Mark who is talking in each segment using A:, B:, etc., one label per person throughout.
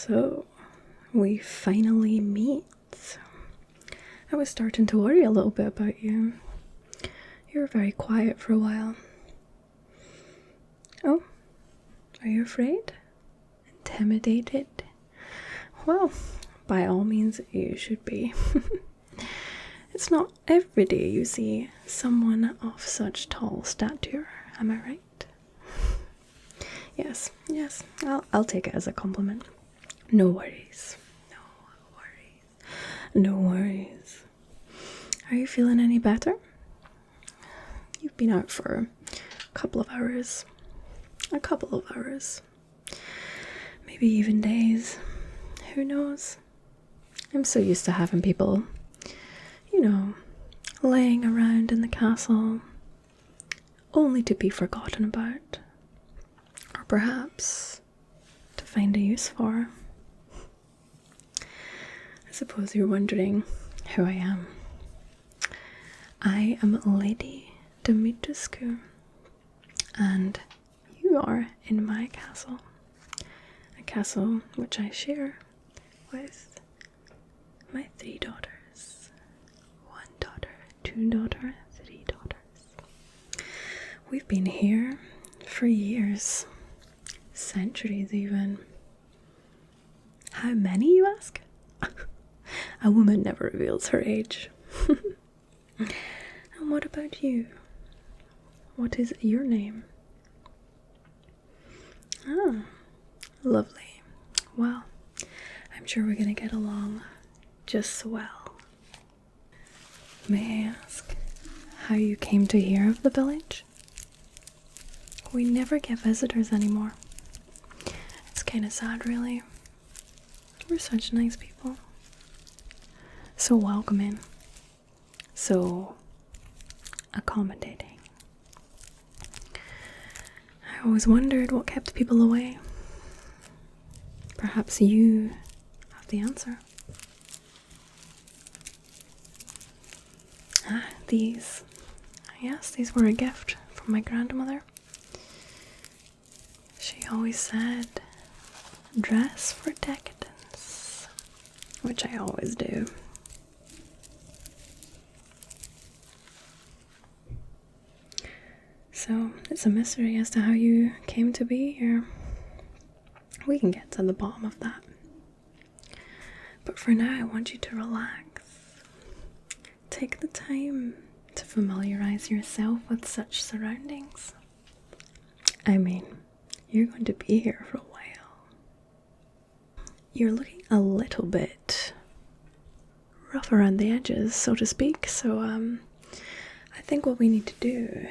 A: So, we finally meet. I was starting to worry a little bit about you. You were very quiet for a while. Oh, are you afraid? Intimidated? Well, by all means, you should be. It's not every day you see someone of such tall stature, am I right? Yes, I'll take it as a compliment. No worries. No worries. Are you feeling any better? You've been out for a couple of hours. Maybe even days. Who knows? I'm so used to having people, laying around in the castle, only to be forgotten about. Or perhaps to find a use for. I suppose you're wondering who I am. I am Lady Dimitrescu, and you are in my castle. A castle which I share with my 3 daughters. 1 daughter, 2 daughters, 3 daughters. We've been here for years, centuries even. How many, you ask? A woman never reveals her age. And what about you? What is your name? Ah, lovely. Well, I'm sure we're gonna get along just well. May I ask how you came to hear of the village? We never get visitors anymore. It's kind of sad, really. We're such nice people. So welcoming. So accommodating. I always wondered what kept people away. Perhaps you have the answer. These. Yes, these were a gift from my grandmother. She always said, dress for decadence, which I always do. So, it's a mystery as to how you came to be here. We can get to the bottom of that. But for now, I want you to relax. Take the time to familiarize yourself with such surroundings. I mean, you're going to be here for a while. You're looking a little bit rough around the edges, so to speak, so I think what we need to do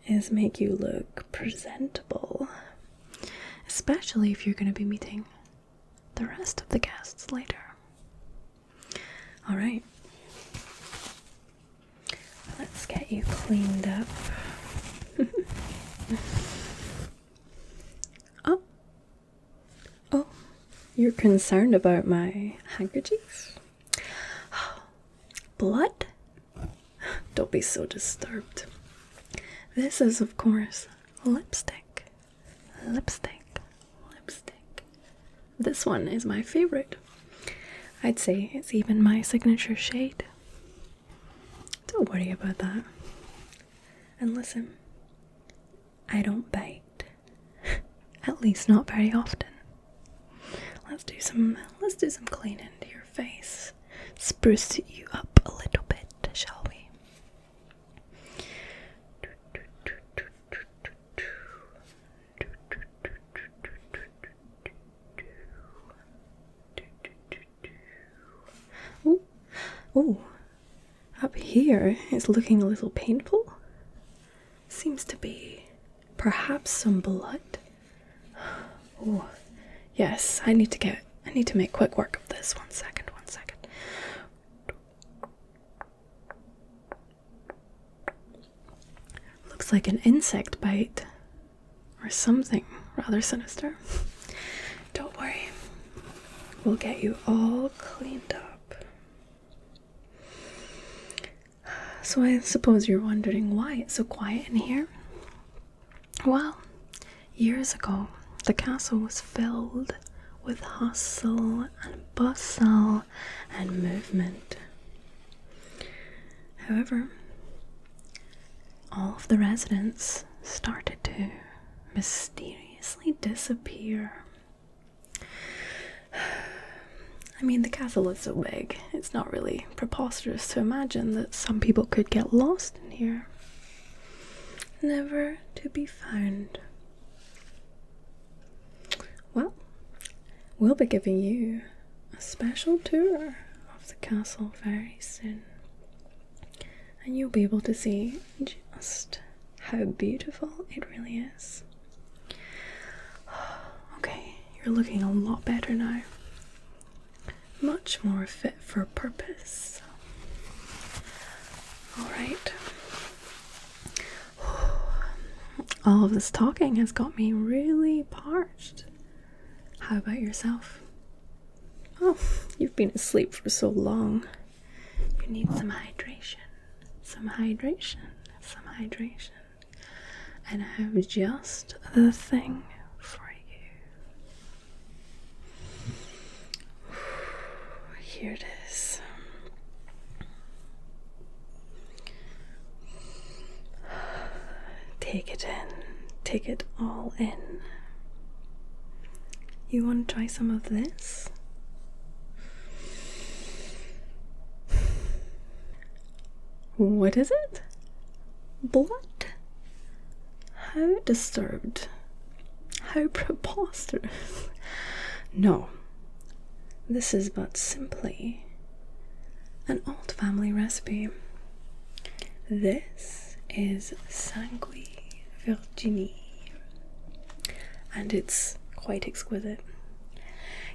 A: is make you look presentable, especially if you're going to be meeting the rest of the guests later. Alright, let's get you cleaned up. Oh, you're concerned about my handkerchief? Blood? Don't be so disturbed. This is, of course, lipstick. This one is my favorite. I'd say it's even my signature shade. Don't worry about that. And listen, I don't bite. At least not very often. Let's do some cleaning to your face. Spruce you up a little bit, shall we? Oh, up here it's looking a little painful. Seems to be perhaps some blood. Oh, yes, I need to make quick work of this. One second. Looks like an insect bite or something rather sinister. Don't worry, we'll get you all cleaned up. So I suppose you're wondering why it's so quiet in here. Well, years ago, the castle was filled with hustle and bustle and movement. However, all of the residents started to mysteriously disappear. I mean, the castle is so big, it's not really preposterous to imagine that some people could get lost in here, never to be found. Well, we'll be giving you a special tour of the castle very soon, and you'll be able to see just how beautiful it really is. Okay, you're looking a lot better now. Much more fit for purpose. Alright. All of this talking has got me really parched. How about yourself? Oh, you've been asleep for so long. You need some hydration. Some hydration. Some hydration. And I have just the thing for you. Here it is. Take it in. Take it all in. You want to try some of this? What is it? Blood? How disturbed. How preposterous. No. This is but simply an old family recipe. This is sanguine Virginie, and it's quite exquisite.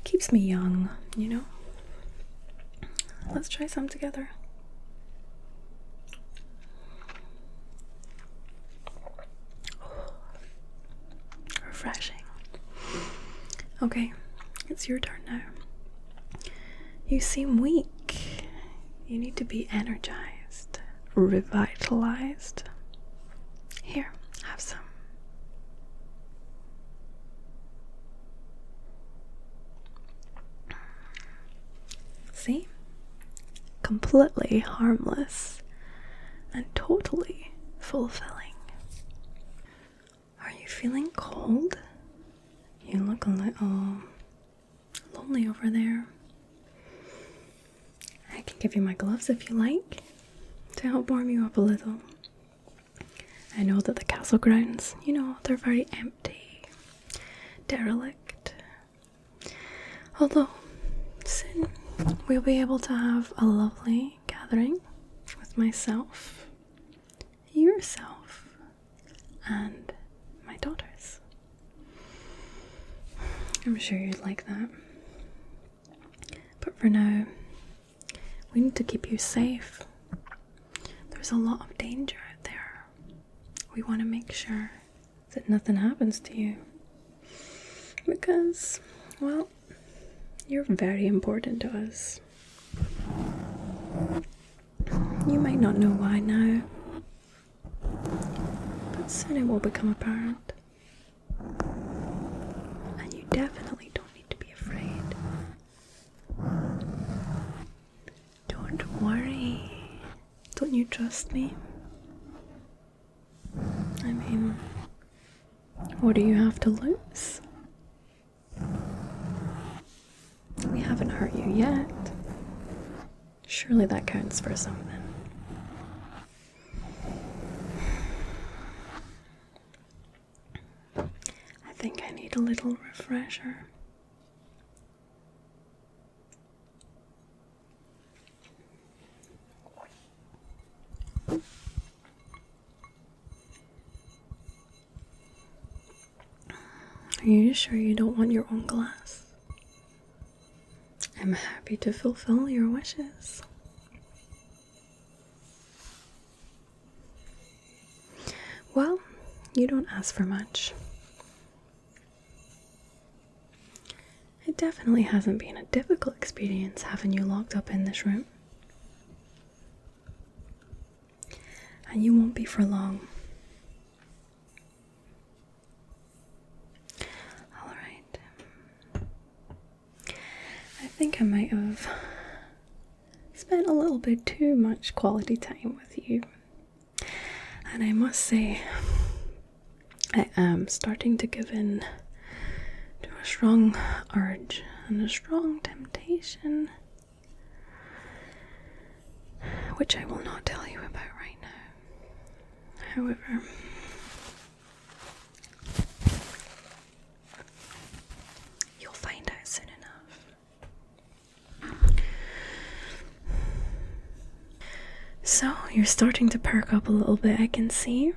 A: Keeps me young, you know. Let's try some together. Refreshing. Okay, it's your turn now. You seem weak. You need to be energized, revitalized. Here, have some. See? Completely harmless and totally fulfilling. Are you feeling cold? You look a little lonely over there. I can give you my gloves if you like, to help warm you up a little. I know that the castle grounds, you know, they're very empty, derelict. Although, soon we'll be able to have a lovely gathering with myself, yourself, and my daughters. I'm sure you'd like that. But for now, we need to keep you safe. There's a lot of danger out there. We want to make sure that nothing happens to you. Because, well, you're very important to us. You might not know why now, but soon it will become apparent. And you definitely don't need to be afraid. Don't worry. Don't you trust me? I mean, what do you have to lose? We haven't hurt you yet. Surely that counts for something. I think I need a little refresher. Are you sure you don't want your own glass? I'm happy to fulfill your wishes. Well, you don't ask for much. It definitely hasn't been a difficult experience having you locked up in this room. And you won't be for long. Alright. think I might have spent a little bit too much quality time with you. And I must say, I am starting to give in to a strong urge and a strong temptation, which I will not tell you about right now. However, you'll find out soon enough. So, you're starting to perk up a little bit, I can see.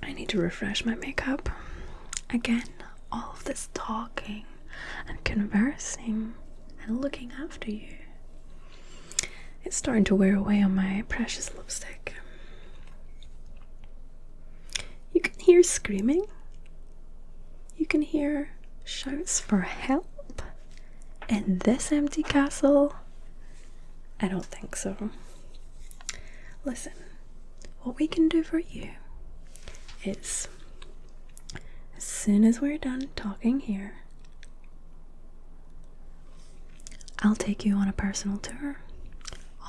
A: I need to refresh my makeup. Again, all of this talking and conversing and looking after you, it's starting to wear away on my precious lipstick. You can hear screaming. You can hear shouts for help in this empty castle. I don't think so. Listen, what we can do for you is, as soon as we're done talking here, I'll take you on a personal tour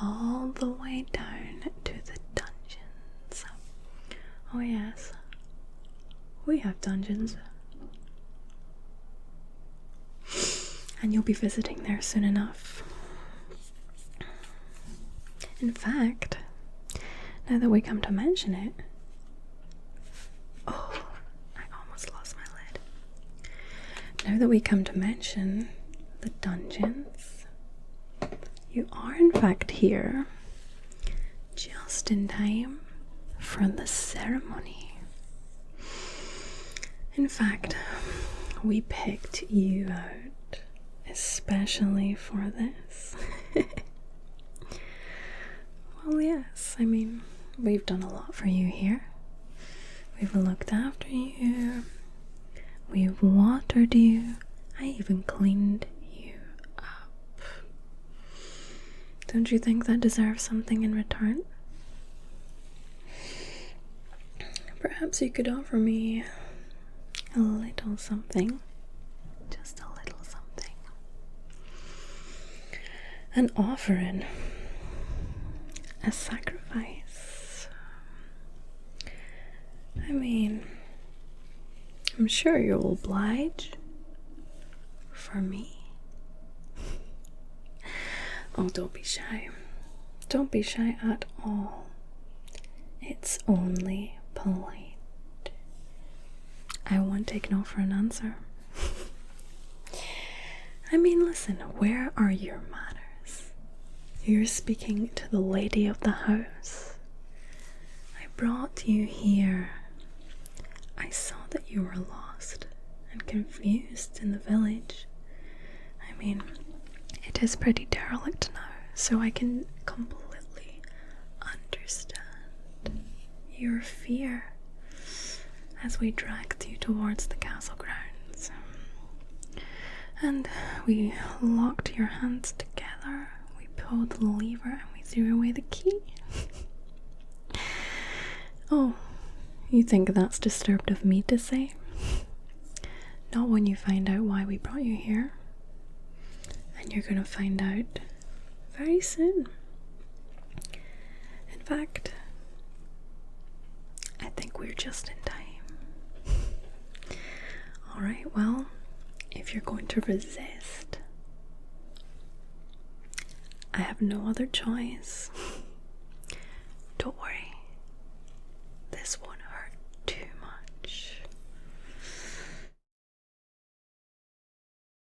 A: all the way down to the dungeons. Oh yes, we have dungeons. And you'll be visiting there soon enough. In fact, now that we come to mention it, oh, I almost lost my lid. Now that we come to mention the dungeons, you are in fact here just in time for the ceremony. In fact, we picked you out especially for this. Well, yes, I mean, we've done a lot for you here. We've looked after you. We've watered you. I even cleaned you up. Don't you think that deserves something in return? Perhaps you could offer me a little something. Just a little something. An offering. A sacrifice. I mean, I'm sure you'll oblige for me. Oh, don't be shy. Don't be shy at all. It's only polite. I won't take no for an answer. I mean, listen, where are your manners? You're speaking to the lady of the house. I brought you here. I saw that you were lost and confused in the village. I mean, it is pretty derelict now, so I can completely understand your fear as we dragged you towards the castle grounds. And we locked your hands together. Pulled the lever and we threw away the key. Oh, you think that's disturbed of me to say? Not when you find out why we brought you here. And you're gonna find out very soon. In fact, I think we're just in time. Alright, well, if you're going to resist, I have no other choice. Don't worry.